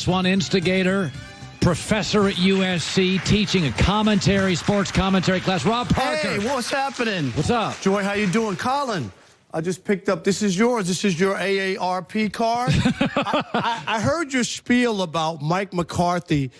One instigator, professor at USC, teaching a sports commentary class. Rob Parker. Hey, what's happening? What's up? Joy, how you doing? Colin, I just picked up, this is yours. This is your AARP card. I heard your spiel about Mike McCarthy.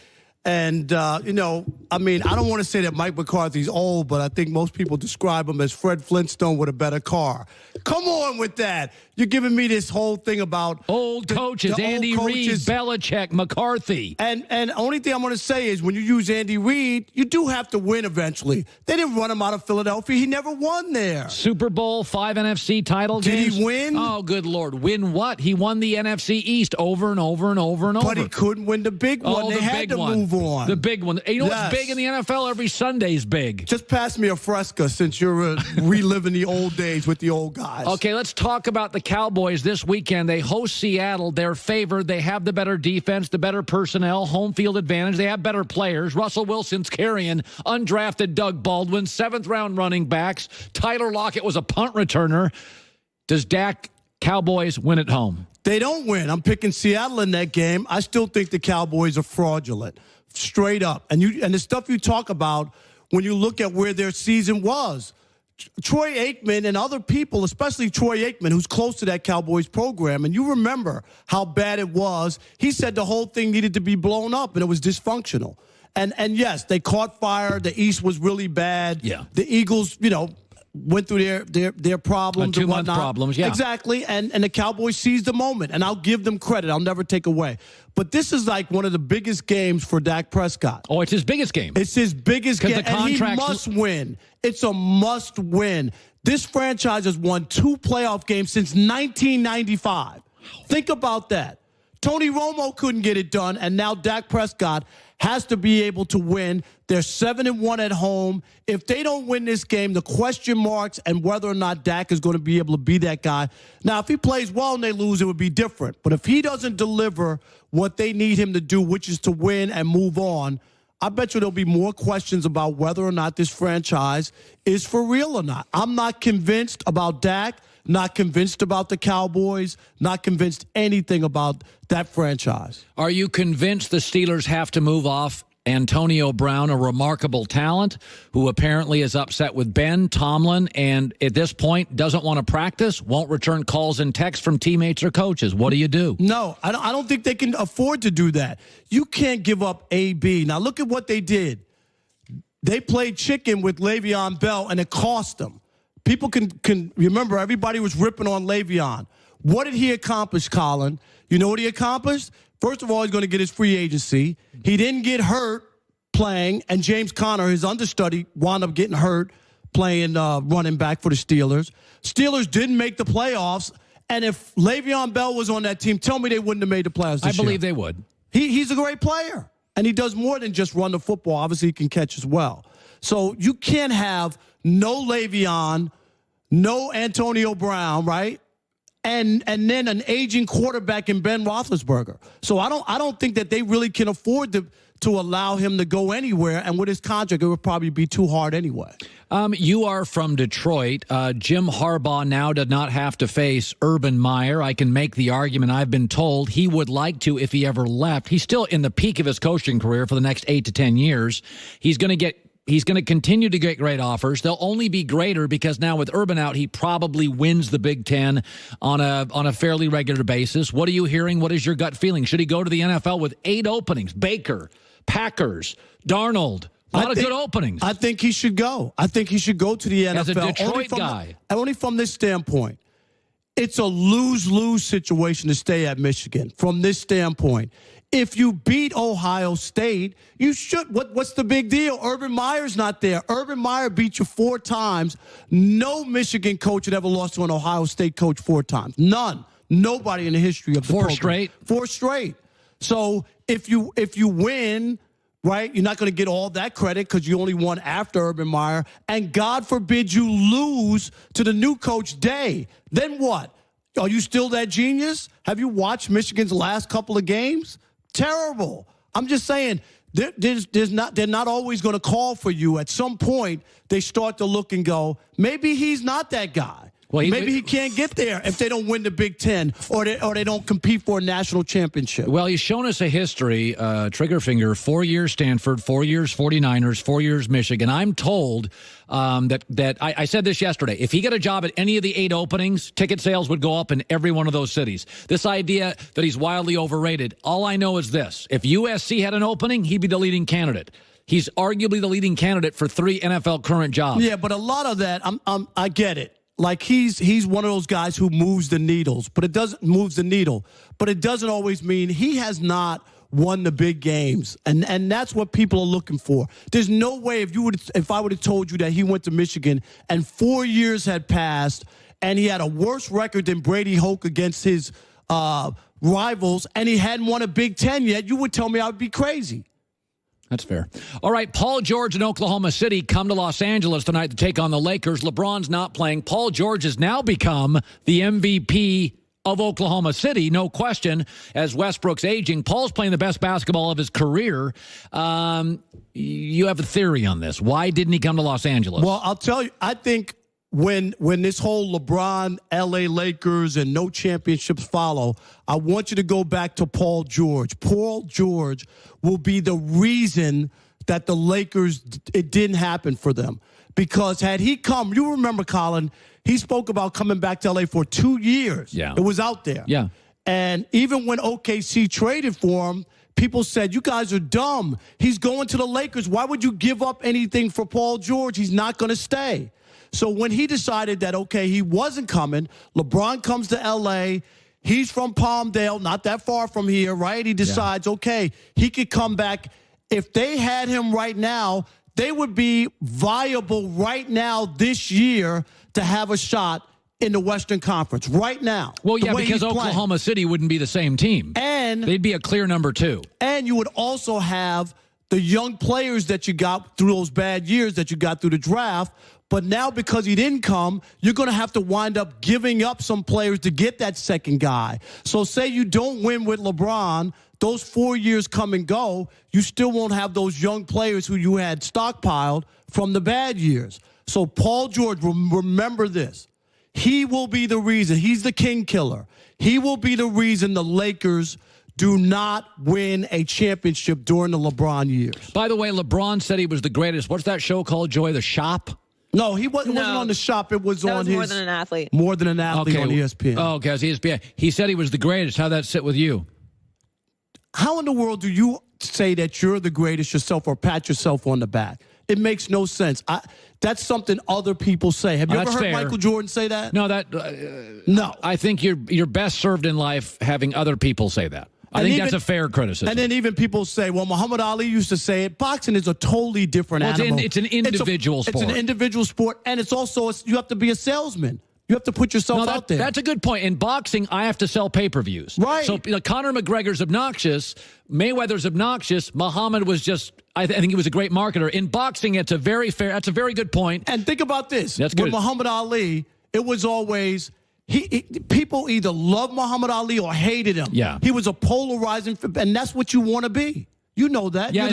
And, I don't want to say that Mike McCarthy's old, but I think most people describe him as Fred Flintstone with a better car. Come on with that. You're giving me this whole thing about old coaches, Andy Reid, Belichick, McCarthy. And the only thing I'm going to say is when you use Andy Reid, you do have to win eventually. They didn't run him out of Philadelphia. He never won there. Super Bowl, 5 NFC title games. Did he win? Oh, good Lord. Win what? He won the NFC East over and over and over and over. But he couldn't win the big one. They had to move on. The big one. You know what's big in the NFL? Every Sunday's big. Just pass me a Fresca since you're reliving the old days with the old guys. Okay, let's talk about the Cowboys this weekend. They host Seattle. They're favored. They have the better defense, the better personnel, home field advantage. They have better players. Russell Wilson's carrying undrafted Doug Baldwin, 7th-round running backs. Tyler Lockett was a punt returner. Does Dak Cowboys win at home? They don't win. I'm picking Seattle in that game. I still think the Cowboys are fraudulent. Straight up. And the stuff you talk about when you look at where their season was. Troy Aikman and other people, especially Troy Aikman, who's close to that Cowboys program, and you remember how bad it was. He said the whole thing needed to be blown up, and it was dysfunctional. And yes, they caught fire. The East was really bad. Yeah. The Eagles, went through their problems and whatnot. 2-month problems, yeah. Exactly, and the Cowboys seized the moment, and I'll give them credit. I'll never take away. But this is like one of the biggest games for Dak Prescott. Oh, it's his biggest game. It's his biggest game, and he must win. It's a must win. This franchise has won 2 playoff games since 1995. Wow. Think about that. Tony Romo couldn't get it done, and now Dak Prescott has to be able to win. They're 7-1 at home. If they don't win this game, the question marks and whether or not Dak is going to be able to be that guy. Now, if he plays well and they lose, it would be different. But if he doesn't deliver what they need him to do, which is to win and move on, I bet you there'll be more questions about whether or not this franchise is for real or not. I'm not convinced about Dak. Not convinced about the Cowboys, not convinced anything about that franchise. Are you convinced the Steelers have to move off Antonio Brown, a remarkable talent who apparently is upset with Ben Tomlin and at this point doesn't want to practice, won't return calls and texts from teammates or coaches? What do you do? No, I don't think they can afford to do that. You can't give up AB. Now, look at what they did. They played chicken with Le'Veon Bell, and it cost them. People can remember everybody was ripping on Le'Veon. What did he accomplish, Colin? You know what he accomplished? First of all, he's going to get his free agency. He didn't get hurt playing, and James Conner, his understudy, wound up getting hurt playing running back for the Steelers. Steelers didn't make the playoffs, and if Le'Veon Bell was on that team, tell me they wouldn't have made the playoffs this year. I believe they would. He's a great player, and he does more than just run the football. Obviously, he can catch as well. So you can't have no Le'Veon, no Antonio Brown, right? And then an aging quarterback in Ben Roethlisberger. So I don't think that they really can afford to allow him to go anywhere. And with his contract, it would probably be too hard anyway. You are from Detroit. Jim Harbaugh now does not have to face Urban Meyer. I can make the argument, I've been told, he would like to if he ever left. He's still in the peak of his coaching career for the next 8 to 10 years. He's going to continue to get great offers. They'll only be greater because now with Urban out, he probably wins the Big Ten on a fairly regular basis. What are you hearing? What is your gut feeling? Should he go to the NFL with 8 openings? Baker, Packers, Darnold, a lot of good openings. I think he should go. I think he should go to the NFL. As a Detroit guy. Only from this standpoint. It's a lose-lose situation to stay at Michigan from this standpoint. If you beat Ohio State, you should. What's the big deal? Urban Meyer's not there. Urban Meyer beat you 4 times. No Michigan coach had ever lost to an Ohio State coach 4 times. None. Nobody in the history of the program. 4 straight? 4 straight. So if you win, right, you're not going to get all that credit because you only won after Urban Meyer. And God forbid you lose to the new coach Day. Then what? Are you still that genius? Have you watched Michigan's last couple of games? Terrible. I'm just saying they're not always going to call for you. At some point, they start to look and go, maybe he's not that guy. Well, maybe he can't get there if they don't win the Big Ten or they don't compete for a national championship. Well, he's shown us a history, trigger finger, 4 years Stanford, 4 years 49ers, 4 years Michigan. I'm told that I said this yesterday. If he got a job at any of the 8 openings, ticket sales would go up in every one of those cities. This idea that he's wildly overrated, all I know is this. If USC had an opening, he'd be the leading candidate. He's arguably the leading candidate for 3 NFL current jobs. Yeah, but a lot of that, I get it. Like he's one of those guys who moves the needles, but it doesn't always mean he has not won the big games, and that's what people are looking for. There's no way if I would have told you that he went to Michigan and 4 years had passed and he had a worse record than Brady Hoke against his rivals and he hadn't won a Big Ten yet, you would tell me I would be crazy. That's fair. All right, Paul George and Oklahoma City come to Los Angeles tonight to take on the Lakers. LeBron's not playing. Paul George has now become the MVP of Oklahoma City, no question, as Westbrook's aging. Paul's playing the best basketball of his career. You have a theory on this. Why didn't he come to Los Angeles? Well, I'll tell you, I think when this whole LeBron, L.A. Lakers, and no championships follow, I want you to go back to Paul George. Paul George will be the reason that the Lakers, it didn't happen for them. Because had he come, you remember, Colin, he spoke about coming back to L.A. for 2 years. Yeah. It was out there. Yeah. And even when OKC traded for him, people said, you guys are dumb. He's going to the Lakers. Why would you give up anything for Paul George? He's not going to stay. So when he decided that, okay, he wasn't coming, LeBron comes to L.A., he's from Palmdale, not that far from here, right? He decides, okay, he could come back. If they had him right now, they would be viable right now this year to have a shot in the Western Conference right now. Well, yeah, because Oklahoma City wouldn't be the same team. And they'd be a clear number 2. And you would also have the young players that you got through those bad years that you got through the draft. But now because he didn't come, you're going to have to wind up giving up some players to get that second guy. So say you don't win with LeBron, those 4 years come and go, you still won't have those young players who you had stockpiled from the bad years. So Paul George, remember this. He will be the reason. He's the king killer. He will be the reason the Lakers do not win a championship during the LeBron years. By the way, LeBron said he was the greatest. What's that show called, Joy? The Shop? No, he wasn't on the Shop. It was on his... More Than an Athlete. More Than an Athlete on ESPN. Oh, okay, it's ESPN. He said he was the greatest. How'd that sit with you? How in the world do you say that you're the greatest yourself or pat yourself on the back? It makes no sense. That's something other people say. Have you ever heard Michael Jordan say that? No, no. I think you're best served in life having other people say that. I think that's a fair criticism. And then even people say, well, Muhammad Ali used to say it. Boxing is a totally different animal. It's an individual sport. It's an individual sport, and it's also, you have to be a salesman. You have to put yourself out there. That's a good point. In boxing, I have to sell pay-per-views. Right. So Conor McGregor's obnoxious. Mayweather's obnoxious. Muhammad was just, I think he was a great marketer. In boxing, that's a very good point. And think about this. That's good. With Muhammad Ali, it was always... people either loved Muhammad Ali or hated him. Yeah. He was a polarizing, and that's what you want to be. You know that. Yeah, You're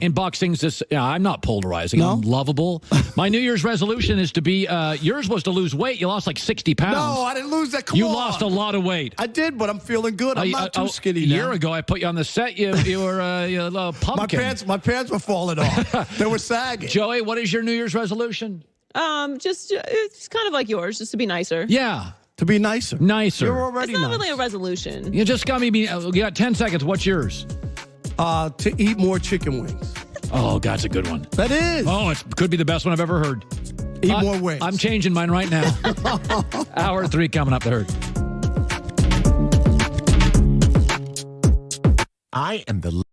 in boxing, I'm not polarizing. No? I'm lovable. My New Year's resolution is to be, yours was to lose weight. You lost like 60 pounds. No, I didn't lose that. Come on. You lost a lot of weight. I did, but I'm feeling good. I'm not too skinny now. A year ago, I put you on the set. You were a little pumpkin. My pants were falling off. They were sagging. Joey, what is your New Year's resolution? It's kind of like yours, just to be nicer. Yeah. To be nicer. Nicer. You're already nice. It's not nice. really a resolution. You just got me. You got 10 seconds. What's yours? To eat more chicken wings. Oh, God, that's a good one. That is. Oh, it could be the best one I've ever heard. Eat more wings. I'm changing mine right now. Hour 3 coming up the herd. I am the